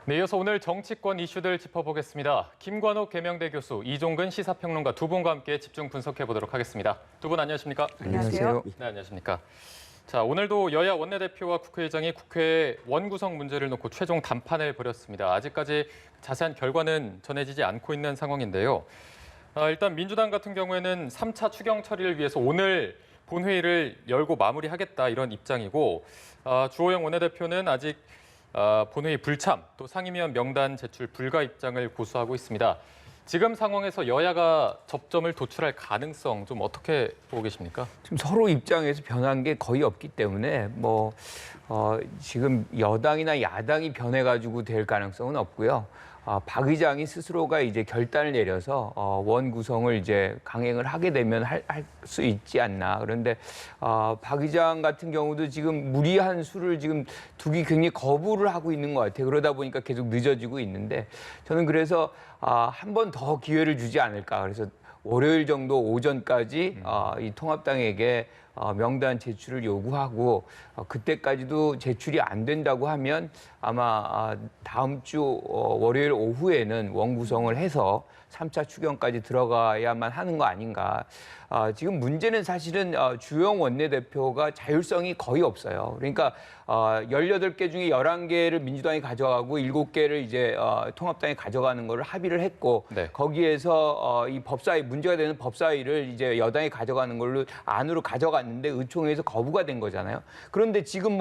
네, 이어서 오늘 정치권 이슈들 짚어보겠습니다. 김관옥 계명대 교수, 이종근 시사평론가 두 분과 함께 집중 분석해보도록 하겠습니다. 두 분 안녕하십니까? 안녕하세요. 네, 안녕하십니까? 자, 오늘도 여야 원내대표와 국회의장이 국회 원구성 문제를 놓고 최종 담판을 벌였습니다. 아직까지 자세한 결과는 전해지지 않고 있는 상황인데요. 일단 민주당 같은 경우에는 3차 추경 처리를 위해서 오늘 본회의를 열고 마무리하겠다 이런 입장이고, 주호영 원내대표는 아직 본회의 불참, 또 상임위원 명단 제출 불가 입장을 고수하고 있습니다. 지금 상황에서 여야가 접점을 도출할 가능성 좀 어떻게 보고 계십니까? 지금 서로 입장에서 변한 게 거의 없기 때문에 지금 여당이나 야당이 변해가지고 될 가능성은 없고요. 박 의장이 스스로가 이제 결단을 내려서 원 구성을 이제 강행을 하게 되면 할 수 있지 않나. 그런데 박 의장 같은 경우도 지금 무리한 수를 지금 두기 굉장히 거부를 하고 있는 것 같아요. 그러다 보니까 계속 늦어지고 있는데 저는 그래서 한 번 더 기회를 주지 않을까. 그래서 월요일 정도 오전까지 이 통합당에게 명단 제출을 요구하고 그때까지도 제출이 안 된다고 하면 아마 다음 주 월요일 오후에는 원구성을 해서 3차 추경까지 들어가야만 하는 거 아닌가. 지금 문제는 사실은 주호영 원내대표가 자율성이 거의 없어요. 그러니까 18개 중에 11개를 민주당이 가져가고 7개를 이제 통합당이 가져가는 거를 합의를 했고 네. 거기에서 이 법사위 문제가 되는 법사위를 이제 여당이 가져가는 걸로 안으로 가져갔는데 의총회에서 거부가 된 거잖아요. 그런데 지금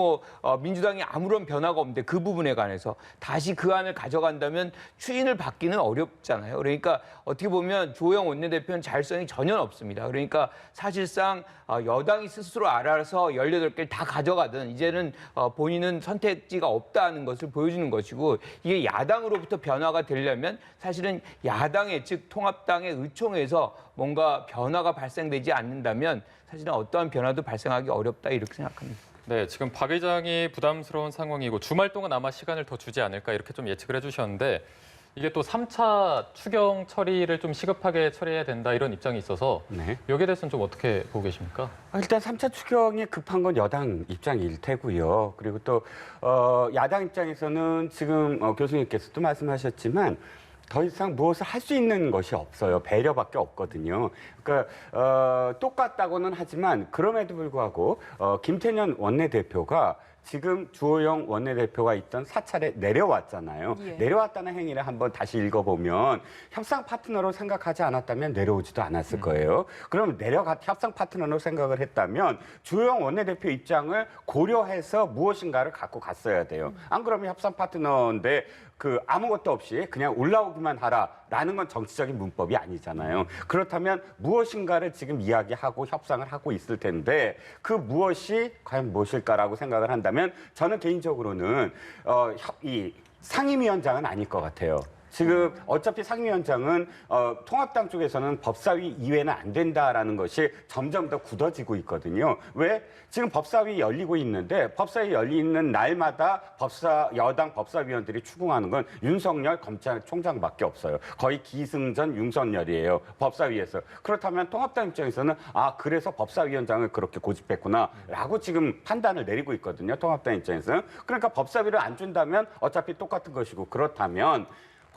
민주당이 아무런 변화가 없는데 그 부분에 관해서 다시 그 안을 가져간다면 추인을 받기는 어렵잖아요. 그러니까 어떻게 보면 주호영 원내대표는 자율성이 전혀 없습니다. 그러니까 사실상 여당이 스스로 알아서 18개를 다 가져가든 이제는 본인은 선택지가 없다는 것을 보여주는 것이고 이게 야당으로부터 변화가 되려면 사실은 야당의 즉 통합당의 의총에서 뭔가 변화가 발생되지 않는다면 사실은 어떠한 변화도 발생하기 어렵다 이렇게 생각합니다. 네, 지금 박 의장이 부담스러운 상황이고 주말 동안 아마 시간을 더 주지 않을까 이렇게 좀 예측을 해주셨는데 이게 또 3차 추경 처리를 좀 시급하게 처리해야 된다 이런 입장이 있어서 네. 여기에 대해서는 좀 어떻게 보고 계십니까? 일단 3차 추경이 급한 건 여당 입장일 테고요. 그리고 또 야당 입장에서는 지금 교수님께서도 말씀하셨지만 더 이상 무엇을 할 수 있는 것이 없어요. 배려밖에 없거든요. 그러니까 똑같다고는 하지만 그럼에도 불구하고 김태년 원내대표가 지금 주호영 원내대표가 있던 사찰에 내려왔잖아요. 예. 내려왔다는 행위를 한번 다시 읽어보면 협상 파트너로 생각하지 않았다면 내려오지도 않았을 거예요. 그럼 협상 파트너로 생각을 했다면 주호영 원내대표 입장을 고려해서 무엇인가를 갖고 갔어야 돼요. 안 그러면 협상 파트너인데 아무것도 없이 그냥 올라오기만 하라라는 건 정치적인 문법이 아니잖아요. 그렇다면 무엇인가를 지금 이야기하고 협상을 하고 있을 텐데 그 무엇이 과연 무엇일까라고 생각을 한다면 저는 개인적으로는 이 상임위원장은 아닐 것 같아요. 지금 어차피 상임위원장은 통합당 쪽에서는 법사위 이외는 안 된다라는 것이 점점 더 굳어지고 있거든요. 왜? 지금 법사위 열리고 있는데 법사위 열리는 날마다 여당 법사위원들이 추궁하는 건 윤석열 검찰총장밖에 없어요. 거의 기승전 윤석열이에요. 법사위에서. 그렇다면 통합당 입장에서는 그래서 법사위원장을 그렇게 고집했구나라고 지금 판단을 내리고 있거든요. 통합당 입장에서는. 그러니까 법사위를 안 준다면 어차피 똑같은 것이고 그렇다면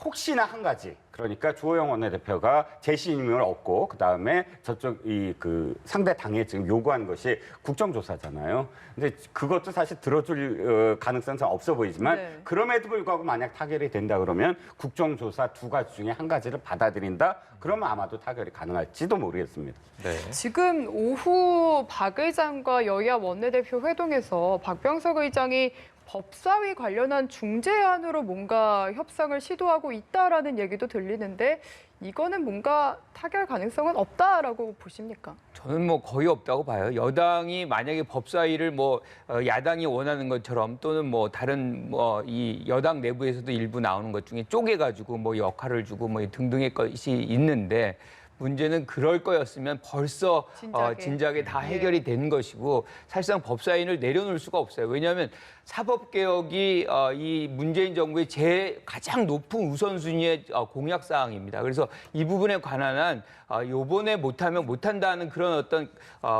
혹시나 한 가지, 그러니까 주호영 원내대표가 재신임을 얻고 그다음에 저쪽 상대 당에 지금 요구한 것이 국정조사잖아요. 근데 그것도 사실 들어줄 가능성은 없어 보이지만 네. 그럼에도 불구하고 만약 타결이 된다 그러면 국정조사 두 가지 중에 한 가지를 받아들인다. 그러면 아마도 타결이 가능할지도 모르겠습니다. 네. 지금 오후 박 의장과 여야 원내대표 회동에서 박병석 의장이 법사위 관련한 중재안으로 뭔가 협상을 시도하고 있다라는 얘기도 들리는데 이거는 뭔가 타결 가능성은 없다라고 보십니까? 저는 거의 없다고 봐요. 여당이 만약에 법사위를 야당이 원하는 것처럼 또는 다른 이 여당 내부에서도 일부 나오는 것 중에 쪼개가지고 역할을 주고 등등의 것이 있는데 문제는 그럴 거였으면 벌써 진작에 다 해결이 된 것이고 사실상 법사위를 내려놓을 수가 없어요. 왜냐하면 사법개혁이 이 문재인 정부의 가장 높은 우선순위의 공약 사항입니다. 그래서 이 부분에 관한 한 요번에 못하면 못한다는 그런 어떤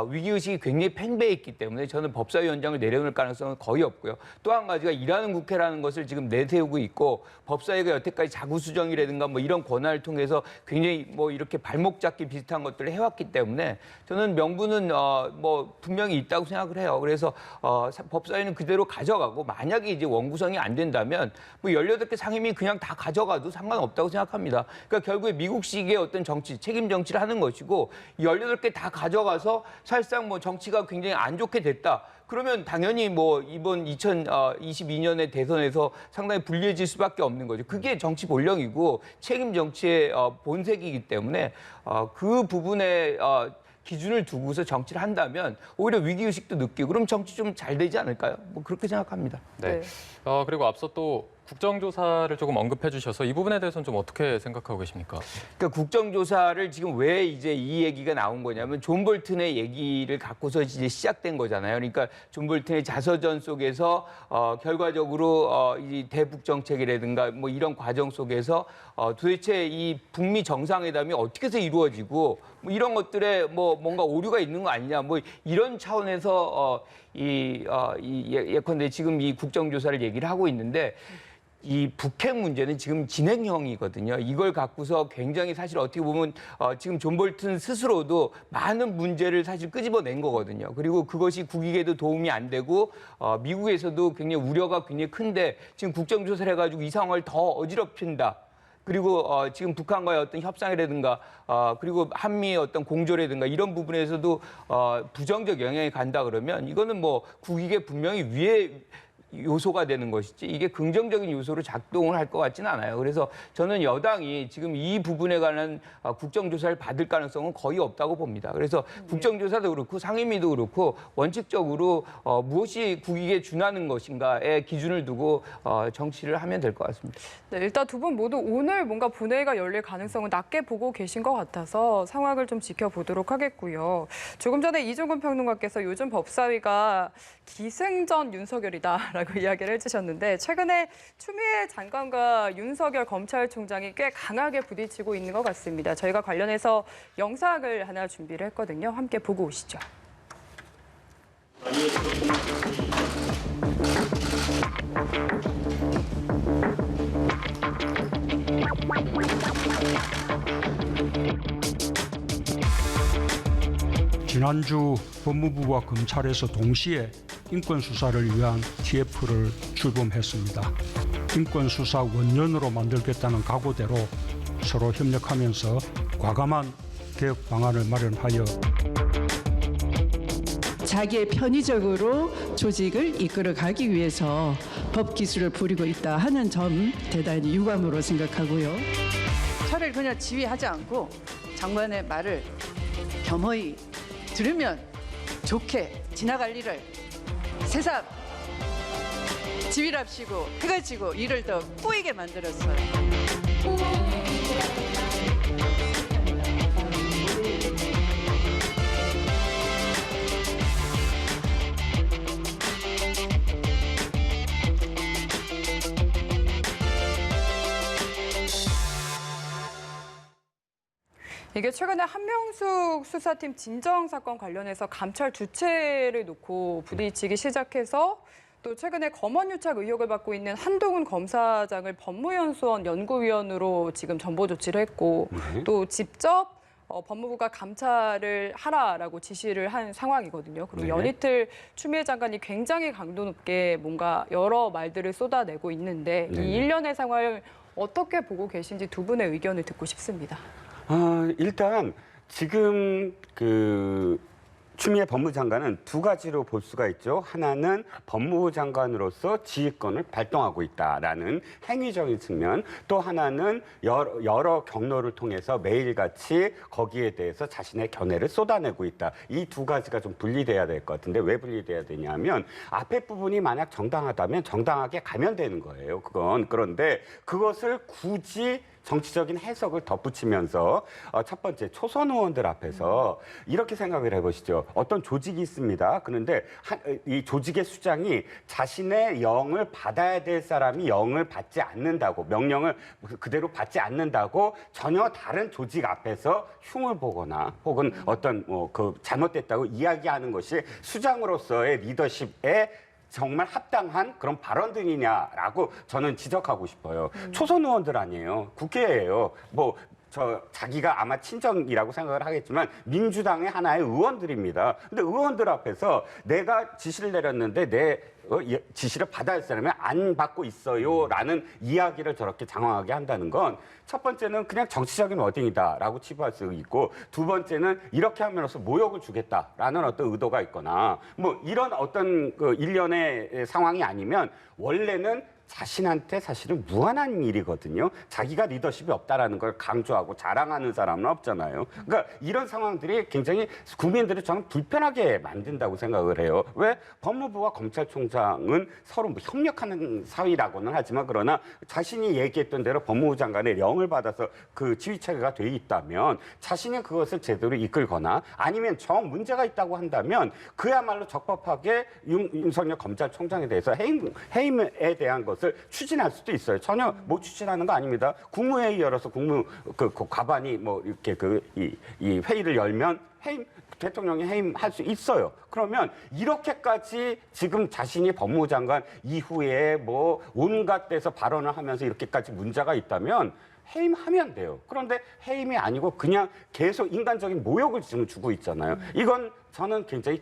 위기의식이 굉장히 팽배해 있기 때문에 저는 법사위원장을 내려놓을 가능성은 거의 없고요. 또 한 가지가 일하는 국회라는 것을 지금 내세우고 있고 법사위가 여태까지 자구수정이라든가 뭐 이런 권한을 통해서 굉장히 뭐 이렇게 발목 잡기 비슷한 것들을 해왔기 때문에 저는 명분은 뭐 분명히 있다고 생각을 해요. 그래서 법사위는 그대로 가져가고 만약에 이제 원구성이 안 된다면 뭐 18개 상임위 그냥 다 가져가도 상관없다고 생각합니다. 그러니까 결국에 미국식의 어떤 정치, 책임 정치를 하는 것이고 18개 다 가져가서 사실상 뭐 정치가 굉장히 안 좋게 됐다. 그러면 당연히 뭐 이번 2022년의 대선에서 상당히 불리해질 수밖에 없는 거죠. 그게 정치 본령이고 책임 정치의 본색이기 때문에 그 부분에 기준을 두고서 정치를 한다면 오히려 위기의식도 느끼고 그럼 정치 좀 잘 되지 않을까요? 뭐 그렇게 생각합니다. 네. 그리고 앞서 또 국정조사를 조금 언급해 주셔서 이 부분에 대해서는 좀 어떻게 생각하고 계십니까? 그러니까 국정조사를 지금 왜 이제 이 얘기가 나온 거냐면 존 볼튼의 얘기를 갖고서 이제 시작된 거잖아요. 그러니까 존 볼튼의 자서전 속에서 결과적으로 이 대북 정책이라든가 뭐 이런 과정 속에서 도대체 이 북미 정상회담이 어떻게 해서 이루어지고 뭐 이런 것들에 뭐 뭔가 오류가 있는 거 아니냐 뭐 이런 차원에서 예컨대 지금 이 국정조사를 얘기를 하고 있는데 이 북핵 문제는 지금 진행형이거든요. 이걸 갖고서 굉장히 사실 어떻게 보면 지금 존 볼튼 스스로도 많은 문제를 사실 끄집어낸 거거든요. 그리고 그것이 국익에도 도움이 안 되고 미국에서도 굉장히 우려가 굉장히 큰데 지금 국정조사를 해가지고 이 상황을 더 어지럽힌다. 그리고 지금 북한과의 어떤 협상이라든가 그리고 한미의 어떤 공조라든가 이런 부분에서도 부정적 영향이 간다 그러면 이거는 뭐 국익에 분명히 위에 요소가 되는 것이지 이게 긍정적인 요소로 작동을 할 것 같지는 않아요. 그래서 저는 여당이 지금 이 부분에 관한 국정조사를 받을 가능성은 거의 없다고 봅니다. 그래서 국정조사도 그렇고 상임위도 그렇고 원칙적으로 무엇이 국익에 준하는 것인가의 기준을 두고 정치를 하면 될 것 같습니다. 네, 일단 두 분 모두 오늘 뭔가 본회의가 열릴 가능성은 낮게 보고 계신 것 같아서 상황을 좀 지켜보도록 하겠고요. 조금 전에 이종근 평론가께서 요즘 법사위가 기승전 윤석열이다라고 이야기를 해주셨는데 최근에 추미애 장관과 윤석열 검찰총장이 꽤 강하게 부딪히고 있는 것 같습니다. 저희가 관련해서 영상을 하나 준비를 했거든요. 함께 보고 오시죠. 지난주 법무부와 검찰에서 동시에 인권수사를 위한 TF를 출범했습니다. 인권수사 원년으로 만들겠다는 각오대로 서로 협력하면서 과감한 개혁 방안을 마련하여 자기의 편의적으로 조직을 이끌어가기 위해서 법기술을 부리고 있다 하는 점 대단히 유감으로 생각하고요. 차라리 그냥 지휘하지 않고 장관의 말을 겸허히 들으면 좋게 지나갈 일을 새삼 지휘랍시고 해가지고 일을 더 꼬이게 만들었어요. 이게 최근에 한명숙 수사팀 진정 사건 관련해서 감찰 주체를 놓고 부딪히기 시작해서 또 최근에 검언유착 의혹을 받고 있는 한동훈 검사장을 법무연수원 연구위원으로 지금 전보 조치를 했고 또 직접 법무부가 감찰을 하라라고 지시를 한 상황이거든요. 그리고 연이틀 추미애 장관이 굉장히 강도 높게 뭔가 여러 말들을 쏟아내고 있는데 이 일련의 상황을 어떻게 보고 계신지 두 분의 의견을 듣고 싶습니다. 일단 지금 추미애 법무장관은 두 가지로 볼 수가 있죠. 하나는 법무부 장관으로서 지휘권을 발동하고 있다라는 행위적인 측면, 또 하나는 여러 경로를 통해서 매일같이 거기에 대해서 자신의 견해를 쏟아내고 있다. 이 두 가지가 좀 분리돼야 될 것 같은데 왜 분리돼야 되냐면 앞에 부분이 만약 정당하다면 정당하게 가면 되는 거예요. 그런데 그것을 굳이 정치적인 해석을 덧붙이면서 첫 번째 초선 의원들 앞에서 이렇게 생각을 해보시죠. 어떤 조직이 있습니다. 그런데 이 조직의 수장이 자신의 영을 받아야 될 사람이 영을 받지 않는다고, 명령을 그대로 받지 않는다고 전혀 다른 조직 앞에서 흉을 보거나 혹은 어떤 그 잘못됐다고 이야기하는 것이 수장으로서의 리더십에 정말 합당한 그런 발언들이냐라고 저는 지적하고 싶어요. 초선 의원들 아니에요. 국회예요. 자기가 아마 친정이라고 생각을 하겠지만 민주당의 하나의 의원들입니다. 근데 의원들 앞에서 내가 지시를 내렸는데 내 지시를 받아야 할 사람이 안 받고 있어요라는 이야기를 저렇게 장황하게 한다는 건 첫 번째는 그냥 정치적인 워딩이다라고 치부할 수 있고, 두 번째는 이렇게 함으로써 모욕을 주겠다라는 어떤 의도가 있거나 이런 어떤 그 일련의 상황이 아니면 원래는 자신한테 사실은 무한한 일이거든요. 자기가 리더십이 없다라는 걸 강조하고 자랑하는 사람은 없잖아요. 그러니까 이런 상황들이 굉장히 국민들을 저는 불편하게 만든다고 생각을 해요. 왜? 법무부와 검찰총장은 서로 협력하는 사이라고는 하지만, 그러나 자신이 얘기했던 대로 법무부 장관의 영을 받아서 그 지휘체계가 돼 있다면 자신이 그것을 제대로 이끌거나 아니면 정 문제가 있다고 한다면 그야말로 적법하게 윤석열 검찰총장에 대해서 해임에 대한 것을 추진할 수도 있어요. 전혀 못 추진하는 거 아닙니다. 국무회의 열어서 그 과반이 이렇게 이 회의를 열면 대통령이 해임할 수 있어요. 그러면 이렇게까지 지금 자신이 법무부 장관 이후에 온갖 데서 발언을 하면서 이렇게까지 문제가 있다면 해임하면 돼요. 그런데 해임이 아니고 그냥 계속 인간적인 모욕을 지금 주고 있잖아요. 이건 저는 굉장히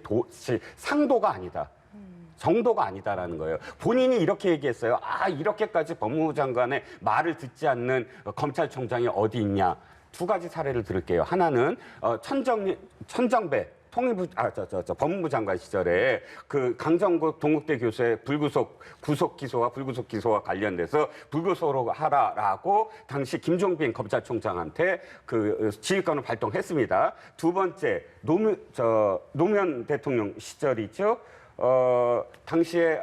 상도가 아니다. 정도가 아니다라는 거예요. 본인이 이렇게 얘기했어요. 이렇게까지 법무부 장관의 말을 듣지 않는 검찰총장이 어디 있냐. 두 가지 사례를 들을게요. 하나는 천정배 법무부 장관 시절에 그 강정국 동국대 교수의 구속 기소와 불구속 기소와 관련돼서 불구속으로 하라라고 당시 김종빈 검찰총장한테 그 지휘권을 발동했습니다. 두 번째 노무현 대통령 시절이죠. 당시에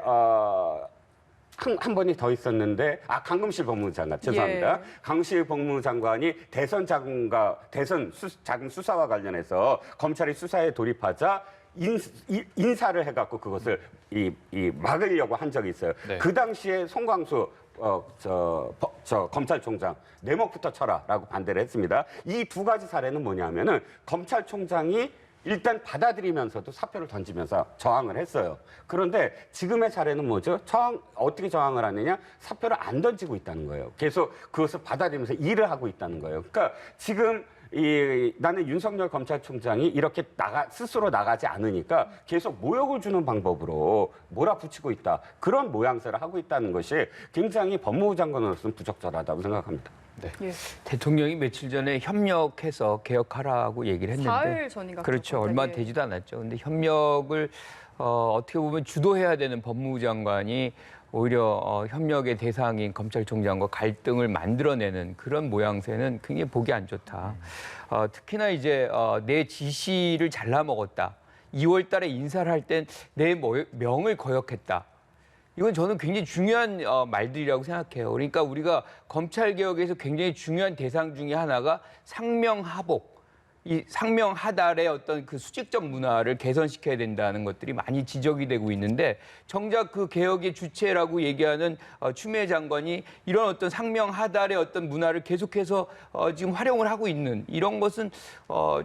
한 번이 더 있었는데 강금실 법무부 장관 죄송합니다. 강금실 법무부 장관이 대선 자금 수사와 관련해서 검찰이 수사에 돌입하자 인사를 해갖고 그것을 막으려고 한 적이 있어요. 네. 그 당시에 송광수 검찰총장 내목부터 쳐라라고 반대를 했습니다. 이 두 가지 사례는 뭐냐면은 검찰총장이 일단 받아들이면서도 사표를 던지면서 저항을 했어요. 그런데 지금의 사례는 뭐죠? 어떻게 저항을 하느냐? 사표를 안 던지고 있다는 거예요. 계속 그것을 받아들이면서 일을 하고 있다는 거예요. 그러니까 지금 나는 윤석열 검찰총장이 이렇게 스스로 나가지 않으니까 계속 모욕을 주는 방법으로 몰아붙이고 있다. 그런 모양새를 하고 있다는 것이 굉장히 법무부 장관으로서는 부적절하다고 생각합니다. 네. 예. 대통령이 며칠 전에 협력해서 개혁하라고 얘기를 했는데 4일 전인가 그렇죠. 얼마 되지도 않았죠. 근데 협력을 어떻게 보면 주도해야 되는 법무부 장관이 오히려 협력의 대상인 검찰총장과 갈등을 만들어내는 그런 모양새는 굉장히 보기 안 좋다. 특히나 이제 내 지시를 잘라 먹었다. 2월 달에 인사를 할 땐 내 명을 거역했다. 이건 저는 굉장히 중요한 말들이라고 생각해요. 그러니까 우리가 검찰개혁에서 굉장히 중요한 대상 중에 하나가 상명하복, 이 상명하달의 어떤 그 수직적 문화를 개선시켜야 된다는 것들이 많이 지적이 되고 있는데, 정작 그 개혁의 주체라고 얘기하는 추미애 장관이 이런 어떤 상명하달의 어떤 문화를 계속해서 지금 활용을 하고 있는 이런 것은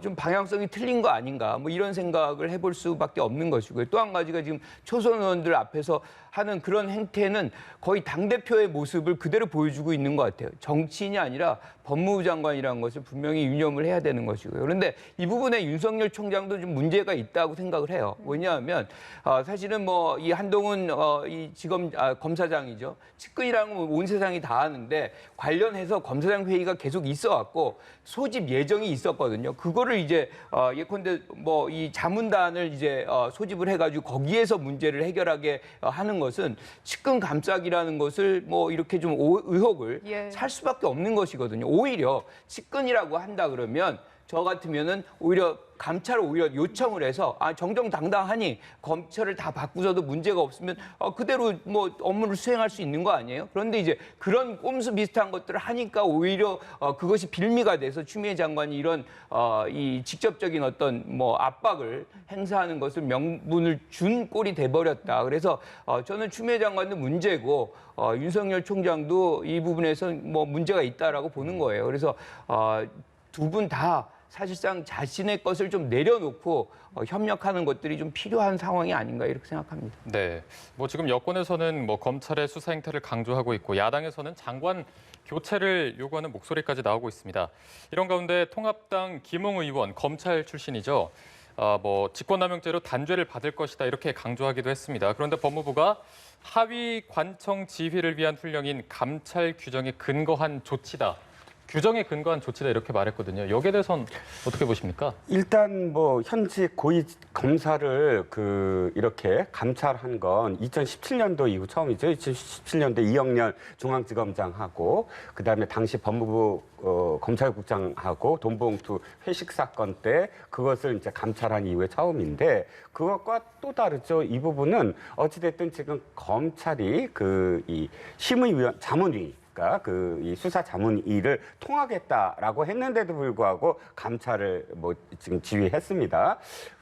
좀 방향성이 틀린 거 아닌가, 이런 생각을 해볼 수밖에 없는 것이고요. 또 한 가지가 지금 초선 의원들 앞에서 하는 그런 행태는 거의 당대표의 모습을 그대로 보여주고 있는 것 같아요. 정치인이 아니라 법무부 장관이라는 것을 분명히 유념을 해야 되는 것이고요. 그런데 이 부분에 윤석열 총장도 좀 문제가 있다고 생각을 해요. 왜냐하면 사실은 이 한동훈 이 지검 검사장이죠. 측근이라는 건 온 세상이 다 아는데 관련해서 검사장 회의가 계속 있어왔고 소집 예정이 있었거든요. 그거를 이제 예컨대 이 자문단을 이제 소집을 해가지고 거기에서 문제를 해결하게 하는 것은 측근 감싸기라는 것을 이렇게 좀 의혹을 살 수밖에 없는 것이거든요. 오히려 측근이라고 한다 그러면 저 같으면은 오히려 감찰을 오히려 요청을 해서 정정당당하니 검찰을 다 바꾸셔도 문제가 없으면 그대로 뭐 업무를 수행할 수 있는 거 아니에요? 그런데 이제 그런 꼼수 비슷한 것들을 하니까 오히려 그것이 빌미가 돼서 추미애 장관이 이런 이 직접적인 어떤 뭐 압박을 행사하는 것을 명분을 준 꼴이 돼버렸다. 그래서 저는 추미애 장관도 문제고 윤석열 총장도 이 부분에서 뭐 문제가 있다라고 보는 거예요. 그래서 두 분 다 사실상 자신의 것을 좀 내려놓고 협력하는 것들이 좀 필요한 상황이 아닌가 이렇게 생각합니다. 네, 뭐 지금 여권에서는 뭐 검찰의 수사 행태를 강조하고 있고 야당에서는 장관 교체를 요구하는 목소리까지 나오고 있습니다. 이런 가운데 통합당 김웅 의원 검찰 출신이죠. 뭐 직권남용죄로 단죄를 받을 것이다 이렇게 강조하기도 했습니다. 그런데 법무부가 하위 관청 지휘를 위한 훈령인 감찰 규정에 근거한 조치다. 규정에 근거한 조치다 이렇게 말했거든요. 여기에 대해서는 어떻게 보십니까? 일단 뭐 현직 고위 검사를 이렇게 감찰한 건 2017년도 이후 처음이죠. 2017년도 이영렬 중앙지검장하고 그다음에 당시 법무부 검찰국장하고 돈봉투 회식 사건 때 그것을 이제 감찰한 이후에 처음인데 그것과 또 다르죠. 이 부분은 어찌됐든 지금 검찰이 이 심의위원 자문위 이 수사 자문위를 통하겠다라고 했는데도 불구하고 감찰을 뭐 지금 지휘했습니다.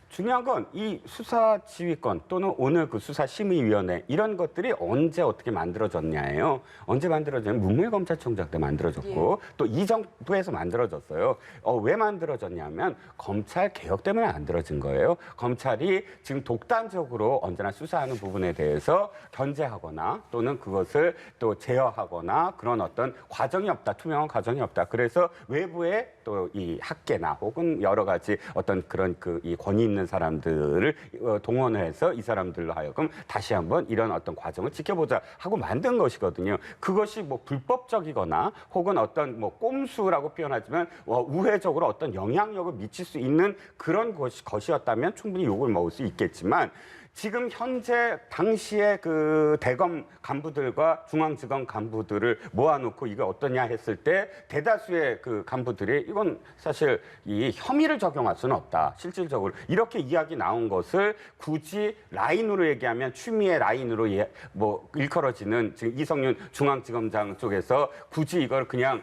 중요한 건 이 수사 지휘권 또는 오늘 그 수사심의위원회 이런 것들이 언제 어떻게 만들어졌냐예요. 언제 만들어졌냐면 문무일 검찰총장 때 만들어졌고 또 이 정부에서 만들어졌어요. 왜 만들어졌냐면 검찰 개혁 때문에 만들어진 거예요. 검찰이 지금 독단적으로 언제나 수사하는 부분에 대해서 견제하거나 또는 그것을 또 제어하거나 그런 어떤 과정이 없다. 투명한 과정이 없다. 그래서 외부에 또 이 학계나 혹은 여러 가지 어떤 그런 이 권위 있는 사람들을 동원해서 이 사람들로 하여금 다시 한번 이런 어떤 과정을 지켜보자 하고 만든 것이거든요. 그것이 뭐 불법적이거나 혹은 어떤 뭐 꼼수라고 표현하지만 우회적으로 어떤 영향력을 미칠 수 있는 그런 것이었다면 충분히 욕을 먹을 수 있겠지만 지금 현재 당시에 그 대검 간부들과 중앙지검 간부들을 모아놓고 이게 어떠냐 했을 때 대다수의 그 간부들이 이건 사실 이 혐의를 적용할 수는 없다. 실질적으로 이렇게 이야기 나온 것을 굳이 라인으로 얘기하면 추미애 라인으로 뭐 일컬어지는 지금 이성윤 중앙지검장 쪽에서 굳이 이걸 그냥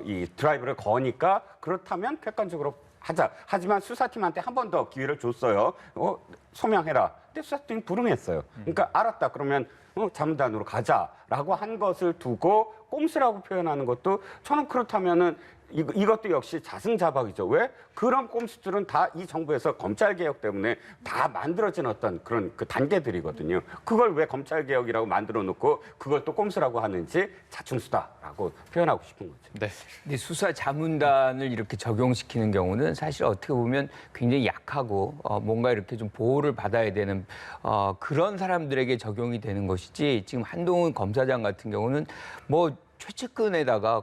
이 드라이브를 거니까 그렇다면 객관적으로 하자. 하지만 수사팀한테 한 번 더 기회를 줬어요. 소명해라. 근데 수사팀이 불응했어요. 그러니까 알았다. 그러면 자문단으로 가자라고 한 것을 두고 꼼수라고 표현하는 것도 저는 그렇다면은 이것도 역시 자승자박이죠. 왜? 그런 꼼수들은 다 이 정부에서 검찰개혁 때문에 다 만들어진 어떤 그런 그 단계들이거든요. 그걸 왜 검찰개혁이라고 만들어 놓고 그걸 또 꼼수라고 하는지 자충수다라고 표현하고 싶은 거죠. 네. 근데 수사 자문단을 이렇게 적용시키는 경우는 사실 어떻게 보면 굉장히 약하고 뭔가 이렇게 좀 보호를 받아야 되는 그런 사람들에게 적용이 되는 것이지 지금 한동훈 검사장 같은 경우는 뭐 최측근에다가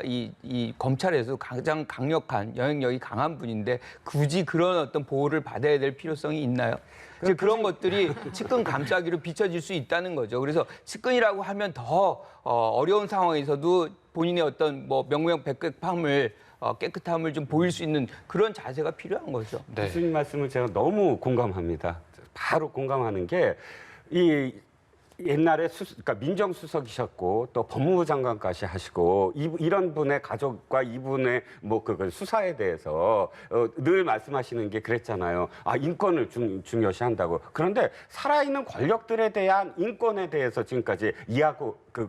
이 검찰에서 가장 강력한 영향력이 강한 분인데 굳이 그런 어떤 보호를 받아야 될 필요성이 있나요? 이제 그런 것들이 측근 감싸기로 비춰질 수 있다는 거죠. 그래서 측근이라고 하면 더 어려운 상황에서도 본인의 어떤 뭐 명명백백함을 깨끗함을 좀 보일 수 있는 그런 자세가 필요한 거죠. 네. 교수님 말씀을 제가 너무 공감합니다. 바로 공감하는 게 옛날에 그러니까 민정수석이셨고 또 법무부 장관까지 하시고 이런 분의 가족과 이분의 뭐 그 수사에 대해서 늘 말씀하시는 게 그랬잖아요. 인권을 중요시한다고. 그런데 살아있는 권력들에 대한 인권에 대해서 지금까지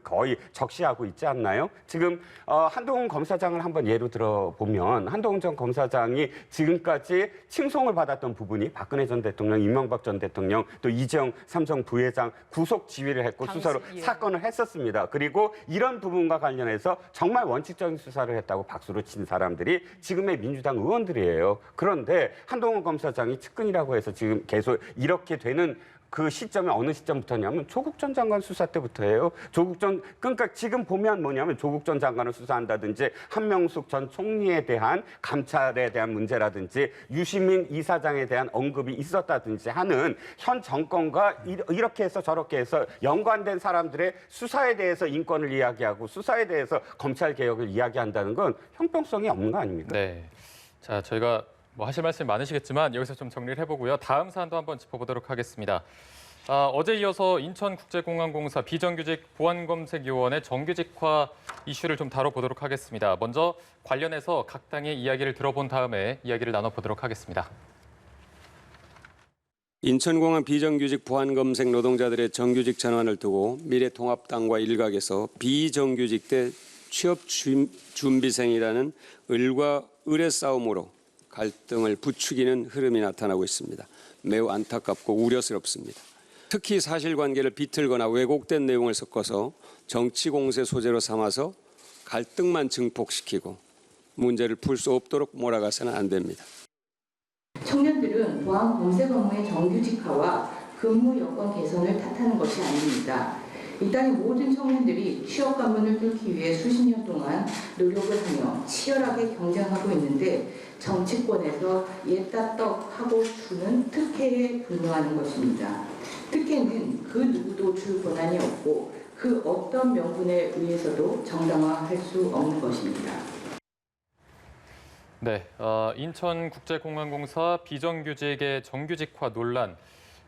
거의 적시하고 있지 않나요? 지금 한동훈 검사장을 한번 예로 들어보면 한동훈 전 검사장이 지금까지 칭송을 받았던 부분이 박근혜 전 대통령, 이명박 전 대통령, 또 이재용 삼성 부회장 구속 지휘를 했고 수사로 사건을 했었습니다. 그리고 이런 부분과 관련해서 정말 원칙적인 수사를 했다고 박수를 친 사람들이 지금의 민주당 의원들이에요. 그런데 한동훈 검사장이 측근이라고 해서 지금 계속 이렇게 되는 그 시점이 어느 시점부터냐면 조국 전 장관 수사 때부터예요. 그러니까 지금 보면 뭐냐면 조국 전 장관을 수사한다든지 한명숙 전 총리에 대한 감찰에 대한 문제라든지 유시민 이사장에 대한 언급이 있었다든지 하는 현 정권과 이렇게 해서 저렇게 해서 연관된 사람들의 수사에 대해서 인권을 이야기하고 수사에 대해서 검찰 개혁을 이야기한다는 건 형평성이 없는 거 아닙니까? 네. 자, 저희가 뭐 하실 말씀이 많으시겠지만 여기서 좀 정리를 해보고요. 다음 사안도 한번 짚어보도록 하겠습니다. 어제 이어서 인천국제공항공사 비정규직 보안검색요원의 정규직화 이슈를 좀 다뤄보도록 하겠습니다. 먼저 관련해서 각 당의 이야기를 들어본 다음에 이야기를 나눠보도록 하겠습니다. 인천공항 비정규직 보안검색 노동자들의 정규직 전환을 두고 미래통합당과 일각에서 비정규직 대 취업준비생이라는 을과 을의 싸움으로 갈등을 부추기는 흐름이 나타나고 있습니다. 매우 안타깝고 우려스럽습니다. 특히 사실관계를 비틀거나 왜곡된 내용을 섞어서 정치 공세 소재로 삼아서 갈등만 증폭시키고 문제를 풀 수 없도록 몰아가서는 안 됩니다. 청년들은 보안 검색 업무의 정규직화와 근무 여건 개선을 탓하는 것이 아닙니다. 이 땅의 모든 청년들이 취업 관문을 뚫기 위해 수십 년 동안 노력을 하며 치열하게 경쟁하고 있는데 정치권에서 옛다 떡 하고 주는 특혜에 분노하는 것입니다. 특혜는 그 누구도 줄 권한이 없고 그 어떤 명분에 의해서도 정당화할 수 없는 것입니다. 네, 인천국제공항공사 비정규직의 정규직화 논란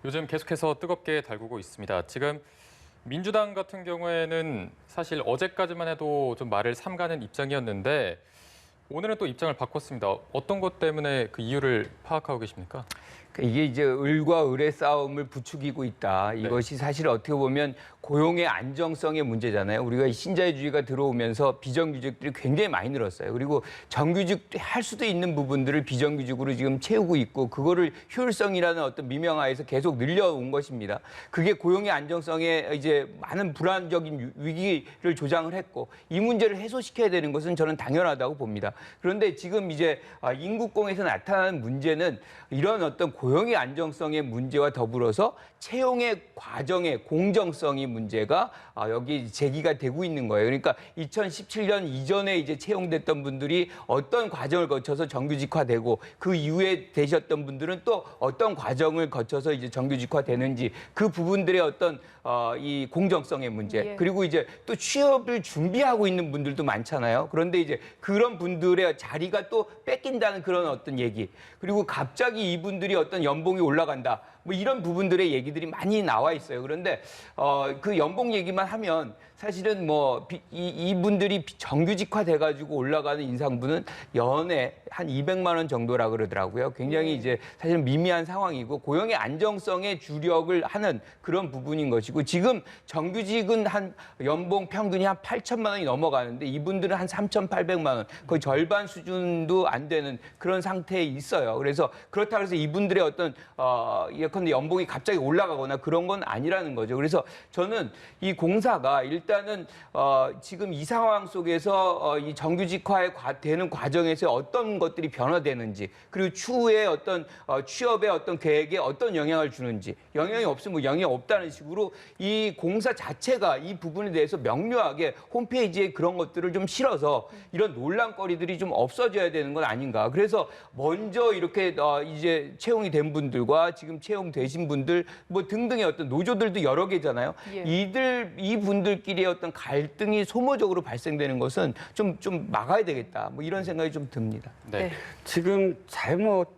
요즘 계속해서 뜨겁게 달구고 있습니다. 지금 민주당 같은 경우에는 사실 어제까지만 해도 좀 말을 삼가는 입장이었는데 오늘은 또 입장을 바꿨습니다. 어떤 것 때문에 그 이유를 파악하고 계십니까? 이게 이제 을과 을의 싸움을 부추기고 있다. 이것이 사실 어떻게 보면 고용의 안정성의 문제잖아요. 우리가 이 신자유주의가 들어오면서 비정규직들이 굉장히 많이 늘었어요. 그리고 정규직 할 수도 있는 부분들을 비정규직으로 지금 채우고 있고 그거를 효율성이라는 어떤 미명하에서 계속 늘려온 것입니다. 그게 고용의 안정성에 이제 많은 불안적인 위기를 조장을 했고 이 문제를 해소시켜야 되는 것은 저는 당연하다고 봅니다. 그런데 지금 이제 인국공에서 나타나는 문제는 이런 어떤 고용의 안정성의 문제와 더불어서 채용의 과정의 공정성이 문제가 여기 제기가 되고 있는 거예요. 그러니까 2017년 이전에 이제 채용됐던 분들이 어떤 과정을 거쳐서 정규직화되고 그 이후에 되셨던 분들은 또 어떤 과정을 거쳐서 이제 정규직화되는지 그 부분들의 어떤 이 공정성의 문제 그리고 이제 또 취업을 준비하고 있는 분들도 많잖아요. 그런데 이제 그런 분들의 자리가 또 뺏긴다는 그런 어떤 얘기 그리고 갑자기 이분들이 어떤 연봉이 올라간다. 뭐 이런 부분들의 얘기들이 많이 나와 있어요. 그런데 그 연봉 얘기만 하면 사실은 뭐 이분들이 정규직화 돼가지고 올라가는 인상분은 연에 한 200만 원 정도라 그러더라고요. 굉장히 이제 사실은 미미한 상황이고 고용의 안정성에 주력을 하는 그런 부분인 것이고 지금 정규직은 한 연봉 평균이 한 8천만 원이 넘어가는데 이분들은 한 3,800만 원 거의 절반 수준도 안 되는 그런 상태에 있어요. 그래서 그렇다고 해서 이분들의 어떤 예컨대 연봉이 갑자기 올라가거나 그런 건 아니라는 거죠. 그래서 저는 이 공사가 일단은 지금 이 상황 속에서 이 정규직화에 되는 과정에서 어떤 것들이 변화되는지 그리고 추후에 어떤 취업의 어떤 계획에 어떤 영향을 주는지 영향이 없으면 영향이 없다는 식으로 이 공사 자체가 이 부분에 대해서 명료하게 홈페이지에 그런 것들을 좀 실어서 이런 논란거리들이 좀 없어져야 되는 건 아닌가. 그래서 먼저 이렇게 이제 채용이 된 분들과 지금 채용되신 분들 뭐 등등의 어떤 노조들도 여러 개잖아요. 이 분들끼리의 어떤 갈등이 소모적으로 발생되는 것은 좀 막아야 되겠다. 뭐 이런 생각이 좀 듭니다. 네. 지금 잘못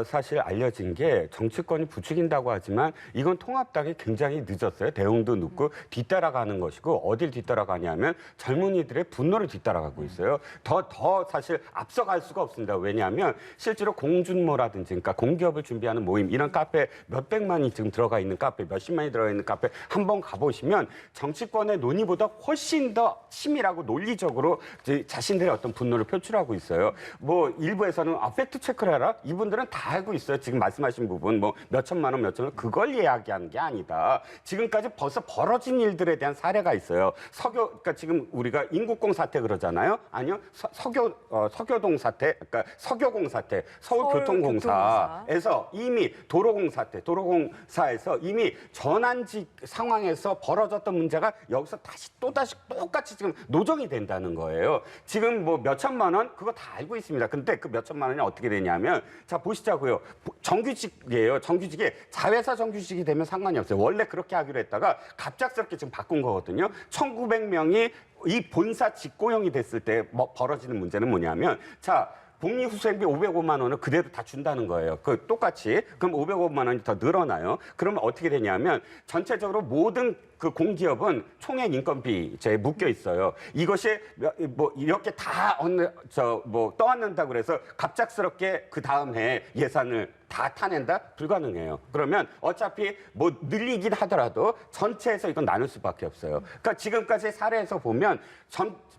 사실 알려진 게 정치권이 부추긴다고 하지만 이건 통합당이 굉장히 늦었어요. 대응도 늦고 뒤따라가는 것이고 어딜 뒤따라가냐면 젊은이들의 분노를 뒤따라가고 있어요. 더 사실 앞서갈 수가 없습니다. 왜냐하면 실제로 공준모라든지 그러니까 공기업을 준비하는 모임 이런 카페 몇백만이 지금 들어가 있는 카페 몇십만이 들어가 있는 카페 한번 가보시면 정치권의 논의보다 훨씬 더 치밀하고 논리적으로 자신들의 어떤 분노를 표출하고 있어요. 뭐 일부에서는 팩트 체크를 해라. 이분들은 다 알고 있어요. 지금 말씀하신 부분 뭐 몇천만 원, 몇천만 원 그걸 이야기하는 게 아니다. 지금까지 벌써 벌어진 일들에 대한 사례가 있어요. 그러니까 지금 우리가 인국공 사태 그러잖아요. 아니요. 서교동 사태, 그러니까 서교공 사태, 서울교통공사에서 이미 도로공사에서 이미 전환직 상황에서 벌어졌던 문제가 여기서 또다시 똑같이 지금 노정이 된다는 거예요. 지금 뭐 몇천만 원 그거 다 알고 있습니다. 근데 그 몇천만 원이 어떻게 되냐면 자 보시자고요. 정규직이에요. 정규직이 자회사 정규직이 되면 상관이 없어요. 원래 그렇게 하기로 했다가 갑작스럽게 지금 바꾼 거거든요. 1,900명이 이 본사 직고용이 됐을 때 벌어지는 문제는 뭐냐면 자 복리후생비 505만 원을 그대로 다 준다는 거예요. 그 똑같이. 그럼 505만 원이 더 늘어나요. 그러면 어떻게 되냐면 전체적으로 모든 그 공기업은 총액 인건비제에 묶여 있어요. 이것이 뭐 이렇게 다 떠안는다 그래서 갑작스럽게 그 다음 해 예산을 다 타낸다? 불가능해요. 그러면 어차피 뭐 늘리긴 하더라도 전체에서 이건 나눌 수밖에 없어요. 그러니까 지금까지 사례에서 보면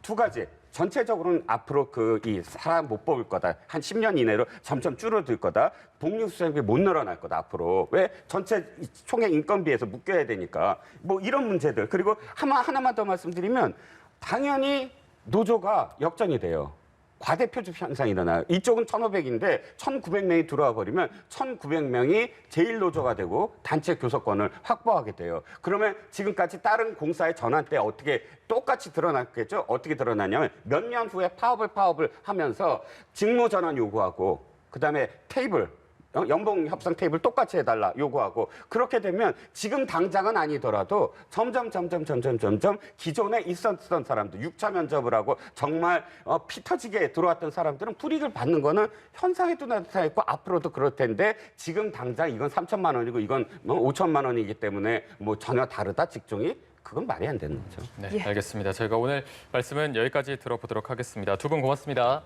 두 가지. 전체적으로는 앞으로 이 사람 못 뽑을 거다. 한 10년 이내로 점점 줄어들 거다. 복리후생비 못 늘어날 거다, 앞으로. 왜? 전체 총액 인건비에서 묶여야 되니까. 뭐 이런 문제들. 그리고 하나만 더 말씀드리면 당연히 노조가 역전이 돼요. 과대표적 현상이 일어나요. 이쪽은 1,500인데 1,900명이 들어와 버리면 1,900명이 제1노조가 되고 단체 교섭권을 확보하게 돼요. 그러면 지금까지 다른 공사의 전환 때 어떻게 똑같이 드러났겠죠? 어떻게 드러나냐면 몇 년 후에 파업을 하면서 직무 전환 요구하고 그다음에 테이블 연봉 협상 테이블 똑같이 해달라 요구하고 그렇게 되면 지금 당장은 아니더라도 점점 기존에 있었던 사람들 6차 면접을 하고 정말 피 터지게 들어왔던 사람들은 불이익을 받는 거는 현상에도 나타나있고 앞으로도 그럴 텐데 지금 당장 이건 3천만 원이고 이건 5천만 원이기 때문에 뭐 전혀 다르다 직종이 그건 말이 안 되는 거죠. 네, 알겠습니다. 저희가 오늘 말씀은 여기까지 들어보도록 하겠습니다. 두 분 고맙습니다.